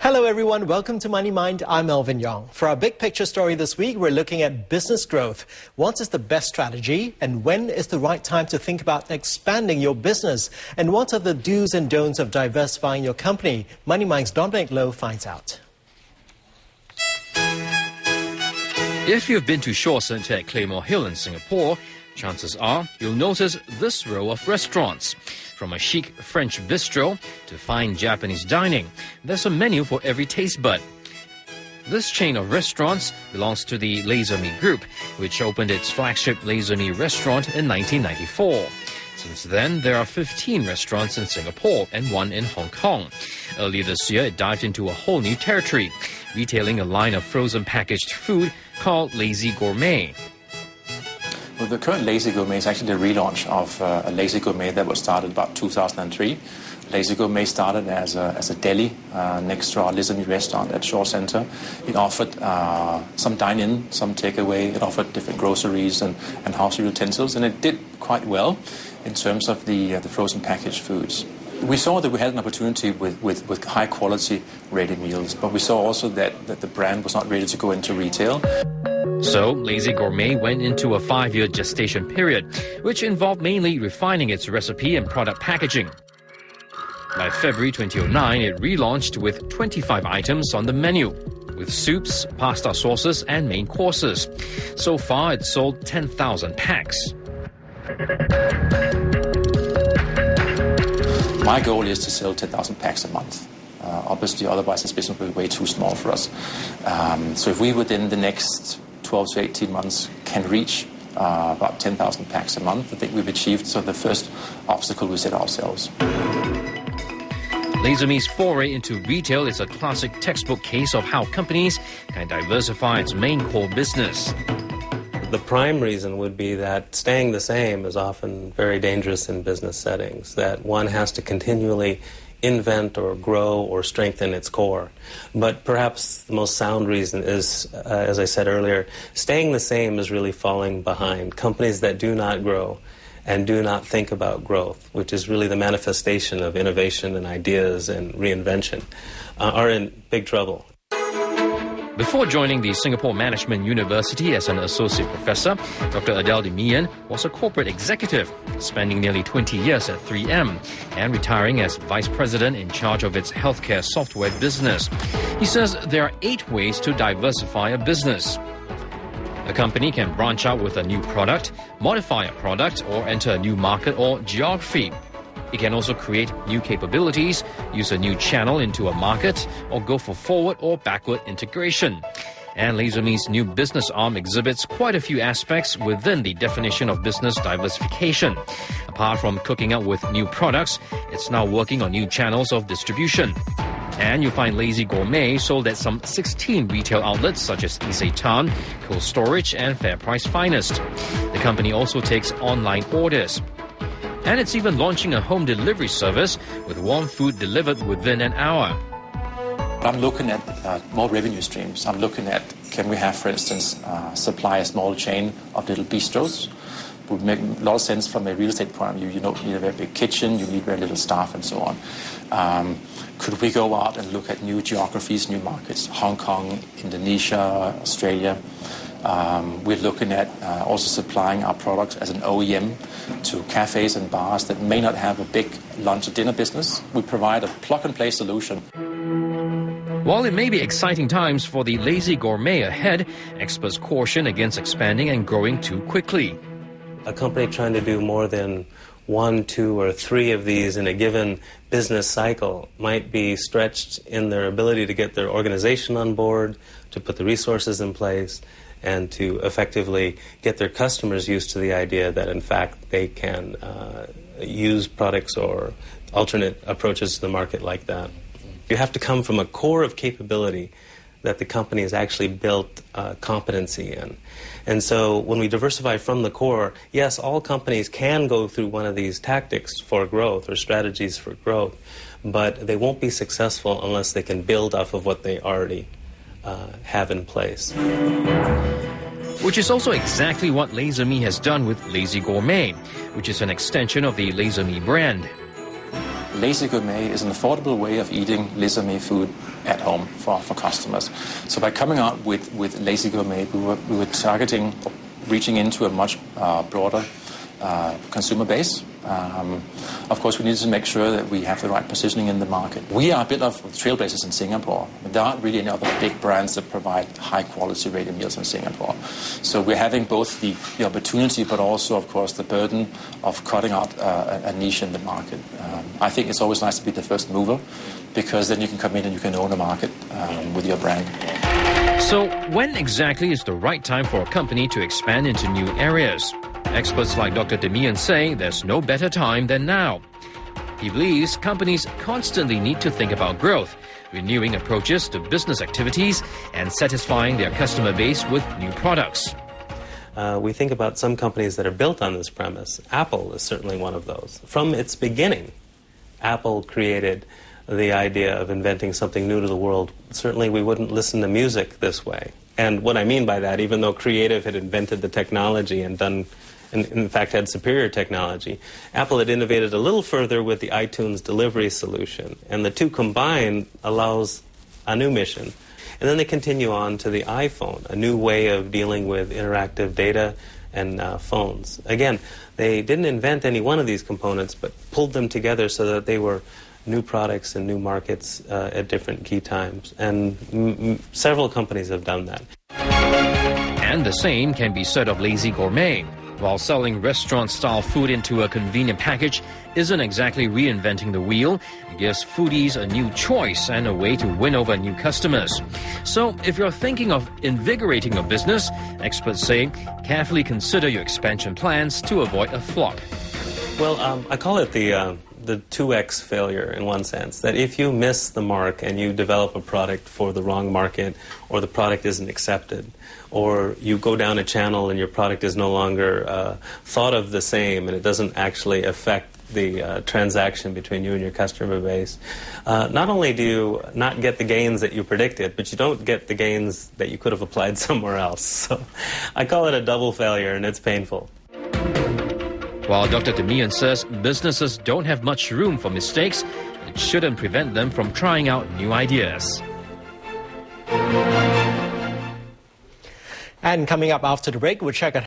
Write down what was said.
Hello everyone, welcome to Money Mind. I'm Melvin Yong. For our big picture story this week, we're looking at business growth. What is the best strategy and when is the right time to think about expanding your business? And what are the do's and don'ts of diversifying your company? Money Mind's Dominic Lowe finds out. If you've been to Shaw Centre at Claymore Hill in Singapore, chances are you'll notice this row of restaurants. From a chic French bistro to fine Japanese dining, there's a menu for every taste bud. This chain of restaurants belongs to the Laser Me Group, which opened its flagship Laser Me restaurant in 1994. Since then, there are 15 restaurants in Singapore and one in Hong Kong. Earlier this year, it dived into a whole new territory, retailing a line of frozen packaged food called Lazy Gourmet. Well, the current Lazy Gourmet is actually the relaunch of a Lazy Gourmet that was started about 2003. Lazy Gourmet started as a deli next to our Laser Me restaurant at Shaw Centre. It offered some dine-in, some takeaway. It offered different groceries and household utensils, and it did quite well in terms of the frozen packaged foods. We saw that we had an opportunity with high-quality ready meals, but we saw also that the brand was not ready to go into retail. So, Lazy Gourmet went into a 5-year gestation period, which involved mainly refining its recipe and product packaging. By February 2009, it relaunched with 25 items on the menu, with soups, pasta sauces and main courses. So far, it's sold 10,000 packs. My goal is to sell 10,000 packs a month. Obviously, otherwise this business will be way too small for us. So if we, within the next 12 to 18 months, can reach about 10,000 packs a month, I think we've achieved the first obstacle we set ourselves. Laser Me's foray into retail is a classic textbook case of how companies can diversify its main core business. The prime reason would be that staying the same is often very dangerous in business settings, that one has to continually invent or grow or strengthen its core. But perhaps the most sound reason is, as I said earlier, staying the same is really falling behind. Companies that do not grow and do not think about growth, which is really the manifestation of innovation and ideas and reinvention, are in big trouble. Before joining the Singapore Management University as an associate professor, Dr. Adele de Mian was a corporate executive, spending nearly 20 years at 3M and retiring as vice president in charge of its healthcare software business. He says there are 8 ways to diversify a business. A company can branch out with a new product, modify a product, or enter a new market or geography. It can also create new capabilities, use a new channel into a market, or go for forward or backward integration. And Laser Me's new business arm exhibits quite a few aspects within the definition of business diversification. Apart from cooking up with new products, it's now working on new channels of distribution. And you'll find Lazy Gourmet sold at some 16 retail outlets such as Isetan, Cold Storage and Fair Price Finest. The company also takes online orders. And it's even launching a home delivery service with warm food delivered within an hour. I'm looking at more revenue streams. I'm looking at, can we have, for instance, supply a small chain of little bistros? Would make a lot of sense from a real estate point of view. You don't need a very big kitchen, you need very little staff and so on. Could we go out and look at new geographies, new markets, Hong Kong, Indonesia, Australia? We're looking at also supplying our products as an OEM to cafes and bars that may not have a big lunch or dinner business. We provide a plug-and-play solution. While it may be exciting times for the Lazy Gourmet ahead, experts caution against expanding and growing too quickly. A company trying to do more than 1, 2, or 3 of these in a given business cycle might be stretched in their ability to get their organization on board, to put the resources in place, and to effectively get their customers used to the idea that, in fact, they can use products or alternate approaches to the market like that. You have to come from a core of capability that the company has actually built competency in. And so when we diversify from the core, yes, all companies can go through one of these tactics for growth or strategies for growth, but they won't be successful unless they can build off of what they already have in place. Which is also exactly what Laser Me has done with Lazy Gourmet, which is an extension of the Laser Me brand. Lazy Gourmet is an affordable way of eating les amis food at home for customers. So by coming out with Lazy Gourmet, we were targeting, reaching into a much broader consumer base. Of course, we needed to make sure that we have the right positioning in the market. We are a bit of trailblazers in Singapore. There aren't really any other big brands that provide high-quality ready meals in Singapore. So we're having both the opportunity, but also, of course, the burden of cutting out a niche in the market. I think it's always nice to be the first mover, because then you can come in and you can own a market with your brand. So when exactly is the right time for a company to expand into new areas? Experts like Dr. Demian say there's no better time than now. He believes companies constantly need to think about growth, renewing approaches to business activities, and satisfying their customer base with new products. We think about some companies that are built on this premise. Apple is certainly one of those. From its beginning, Apple created the idea of inventing something new to the world. Certainly we wouldn't listen to music this way. And what I mean by that, even though Creative had invented the technology and in fact had superior technology, Apple had innovated a little further with the iTunes delivery solution. And the two combined allows a new mission. And then they continue on to the iPhone, a new way of dealing with interactive data and phones. Again, they didn't invent any one of these components, but pulled them together so that they were new products and new markets at different key times. And several companies have done that. And the same can be said of Lazy Gourmet. While selling restaurant-style food into a convenient package isn't exactly reinventing the wheel, it gives foodies a new choice and a way to win over new customers. So if you're thinking of invigorating your business, experts say carefully consider your expansion plans to avoid a flop. Well, I call it the 2x failure in one sense, that if you miss the mark and you develop a product for the wrong market, or the product isn't accepted, or you go down a channel and your product is no longer thought of the same and it doesn't actually affect the transaction between you and your customer base, not only do you not get the gains that you predicted, but you don't get the gains that you could have applied somewhere else. So I call it a double failure, and it's painful. While Dr. Demian says businesses don't have much room for mistakes, it shouldn't prevent them from trying out new ideas. And coming up after the break, we'll check out